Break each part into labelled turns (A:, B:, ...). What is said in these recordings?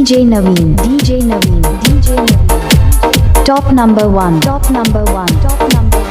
A: DJ Naveen, DJ Naveen, DJ Naveen. Top number one, top number one, top number one.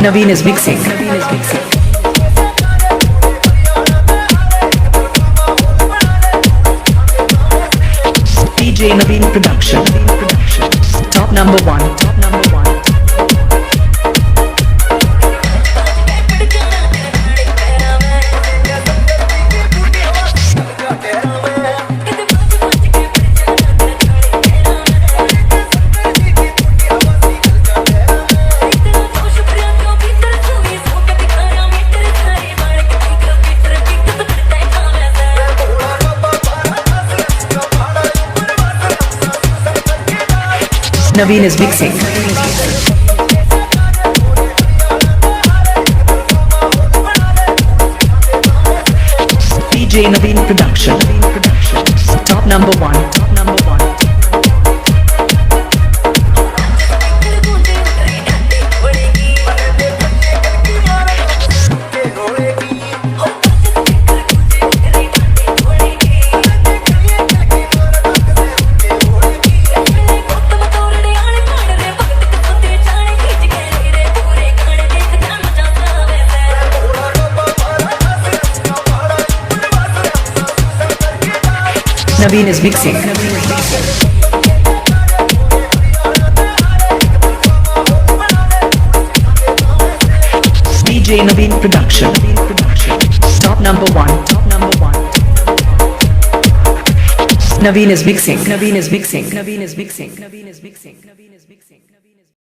B: Naveen is mixing. DJ Naveen production. Top number one. Top number one. Naveen is mixing. DJ Naveen production. Top number one. Top number one. Naveen is mixing. DJ Naveen production. Top number one. Top number one. Naveen is mixing. Naveen is mixing. Naveen is mixing. Naveen is mixing. Naveen is mixing.